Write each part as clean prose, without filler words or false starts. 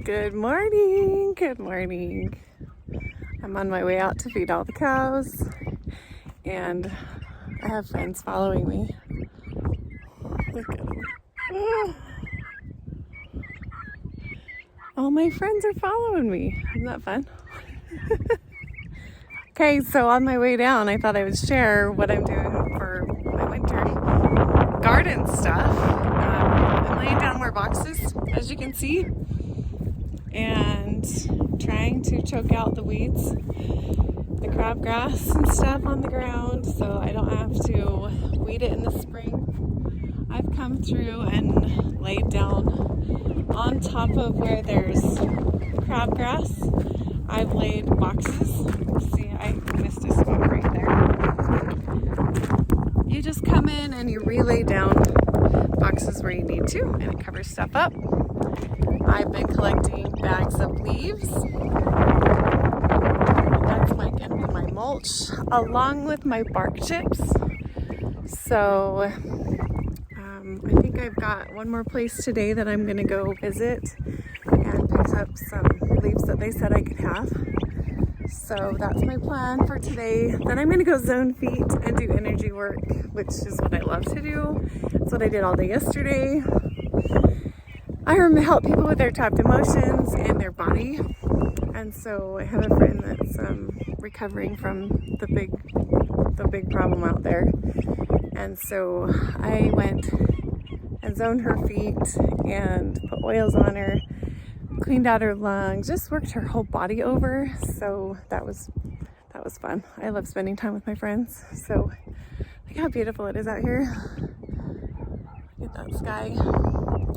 Good morning. Good morning. I'm on my way out to feed all the cows, and I have friends following me. Look at them. All my friends are following me. Isn't that fun? Okay, so on my way down, I thought I would share what I'm doing for my winter garden stuff. I'm laying down more boxes, as you can see, and trying to choke out the weeds, the crabgrass and stuff on the ground, so I don't have to weed it in the spring. I've come through and laid down on top of where there's crabgrass. I've laid boxes. See, I missed a spot right there. You just come in and you relay down boxes where you need to, and it covers stuff up. I've been collecting bags of leaves. That's gonna be my mulch, along with my bark chips. So I think I've got one more place today that I'm gonna go visit and pick up some leaves that they said I could have. So that's my plan for today. Then I'm gonna go zone feet and do energy work, which is what I love to do. That's what I did all day yesterday. I help people with their trapped emotions and their body. And so I have a friend that's recovering from the big problem out there. And so I went and zoned her feet and put oils on her, cleaned out her lungs, just worked her whole body over. So that was fun. I love spending time with my friends. So look how beautiful it is out here. Look at that sky.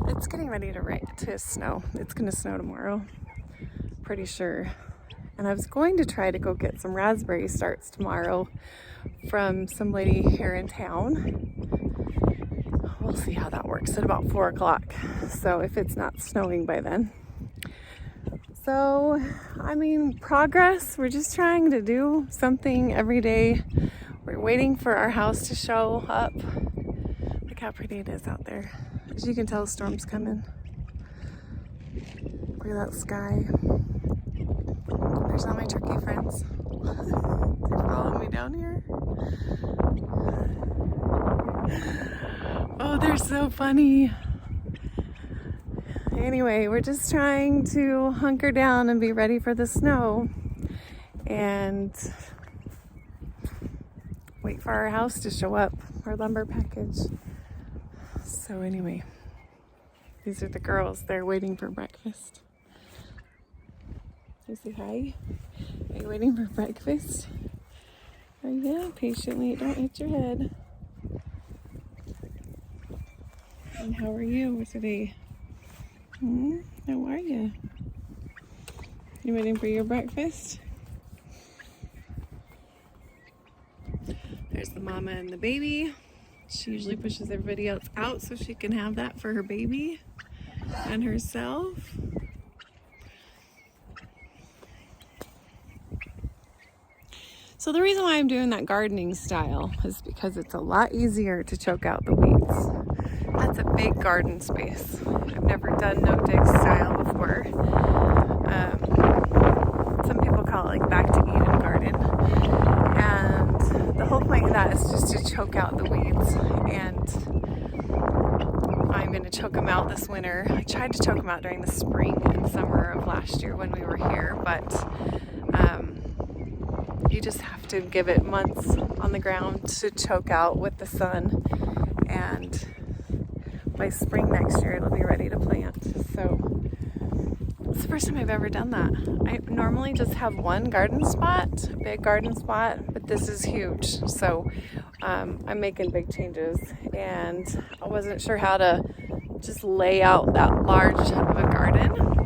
It's getting ready to snow. It's gonna snow tomorrow, pretty sure. And I was going to try to go get some raspberry starts tomorrow from some lady here in town. We'll see how that works at about 4 o'clock. So if it's not snowing by then. So, I mean, progress. We're just trying to do something every day. We're waiting for our house to show up. Look how pretty it is out there. As you can tell, the storm's coming. Look at that sky. There's all my turkey friends. They're following me down here. Oh, they're so funny. Anyway, we're just trying to hunker down and be ready for the snow and wait for our house to show up, our lumber package. So anyway, these are the girls. They're waiting for breakfast. You say hi? Are you waiting for breakfast? Oh yeah, patiently. Don't hit your head. And how are you today? How are you? You waiting for your breakfast? There's the mama and the baby. She usually pushes everybody else out so she can have that for her baby and herself. So the reason why I'm doing that gardening style is because it's a lot easier to choke out the weeds. That's a big garden space. I've never done no-dig style before. Some people call it like back to Eden garden. And the whole point of that is just to choke out the weeds. And I'm going to choke them out this winter. I tried to choke them out during the spring and summer of last year when we were here, but you just have to give it months on the ground to choke out with the sun, and by spring next year it'll be ready to plant. So it's the first time I've ever done that. I normally just have one garden spot, a big garden spot, but this is huge. So I'm making big changes, and I wasn't sure how to just lay out that large of a garden.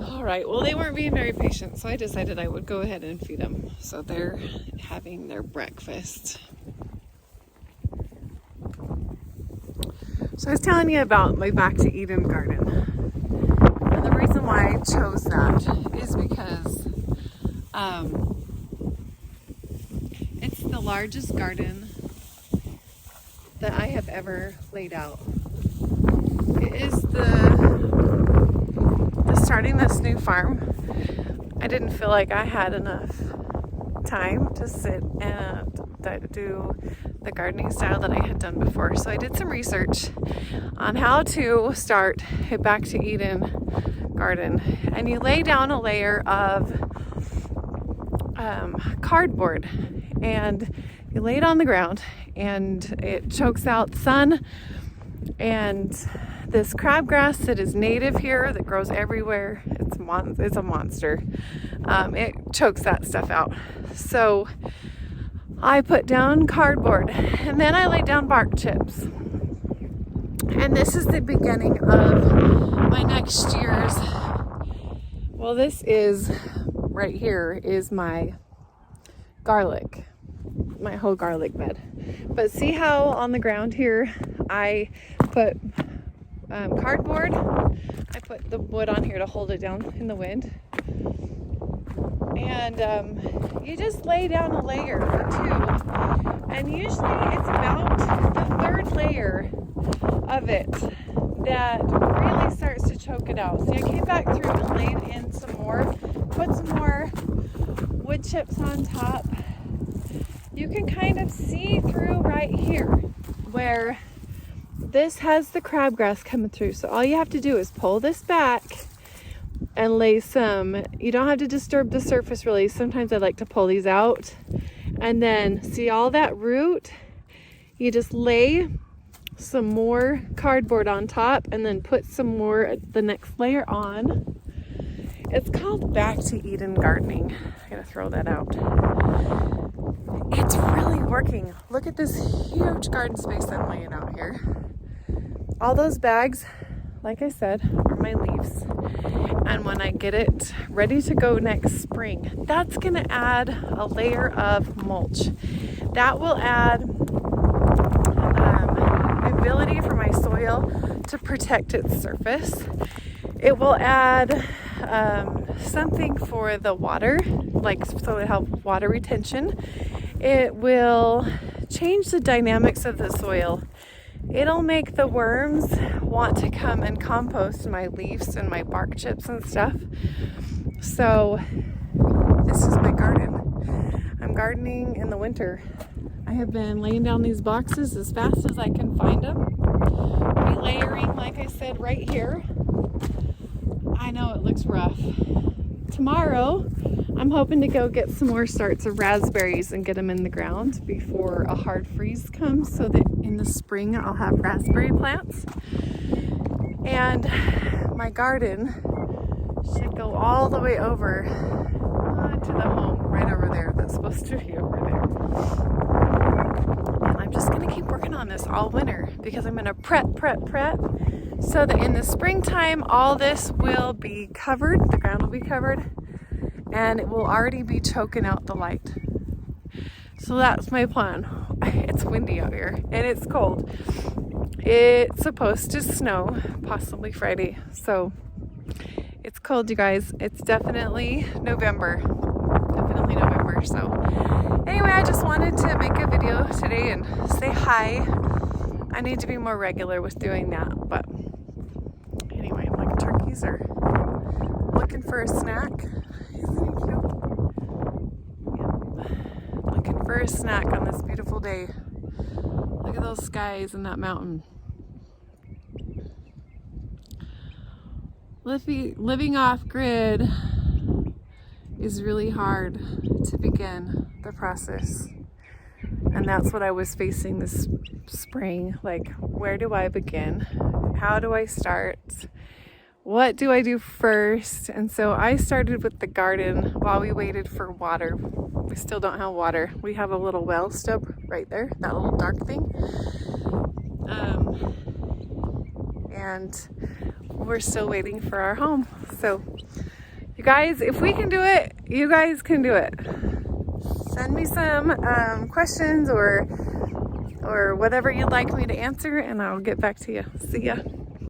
All right, well, they weren't being very patient, so I decided I would go ahead and feed them. So they're having their breakfast. So I was telling you about my Back to Eden garden. And the reason why I chose that is because it's the largest garden that I have ever laid out. It is the farm. I didn't feel like I had enough time to sit and do the gardening style that I had done before. So I did some research on how to start a Back to Eden garden. And you lay down a layer of cardboard, and you lay it on the ground, and it chokes out sun and this crabgrass that is native here, that grows everywhere. It's a monster. It chokes that stuff out. So I put down cardboard, and then I laid down bark chips. And this is the beginning of my next year's, well, this is right here is my garlic, my whole garlic bed. But see how on the ground here I put cardboard. I put the wood on here to hold it down in the wind. And you just lay down a layer or two. And usually it's about the third layer of it that really starts to choke it out. See, I came back through and laid in some more, put some more wood chips on top. You can kind of see through right here where this has the crabgrass coming through. So all you have to do is pull this back and lay some, you don't have to disturb the surface really. Sometimes I like to pull these out, and then see all that root, you just lay some more cardboard on top and then put some more, the next layer on. It's called Back to Eden gardening. I'm gonna throw that out. It's really working. Look at this huge garden space I'm laying out here. All those bags, like I said, are my leaves. And when I get it ready to go next spring, that's gonna add a layer of mulch. That will add ability for my soil to protect its surface. It will add something for the water, like so it helps water retention. It will change the dynamics of the soil. It'll make the worms want to come and compost my leaves and my bark chips and stuff. So this is my garden. I'm gardening in the winter. I have been laying down these boxes as fast as I can find them. Relayering, like I said, right here. I know it looks rough. Tomorrow, I'm hoping to go get some more starts of raspberries and get them in the ground before a hard freeze comes, so that in the spring I'll have raspberry plants. And my garden should go all the way over to the home right over there. That's supposed to be over there. And I'm just gonna keep working on this all winter because I'm gonna prep so that in the springtime all this will be covered, the ground will be covered, and it will already be choking out the light. So that's my plan. It's windy out here and it's cold. It's supposed to snow possibly Friday, so it's cold, you guys. It's definitely November. So anyway, I just wanted to make a video today and say hi. I need to be more regular with doing that, but anyway, like turkeys are looking for a snack. Isn't he cute? Yep. Looking for a snack on this beautiful day. Look at those skies and that mountain. Living off grid is really hard to begin the process. And that's what I was facing this spring. Like, where do I begin? How do I start? What do I do first? And so I started with the garden while we waited for water. We still don't have water. We have a little well stub right there, that little dark thing. And we're still waiting for our home. So you guys, if we can do it, you guys can do it. Send me some questions or whatever you'd like me to answer, and I'll get back to you. See ya.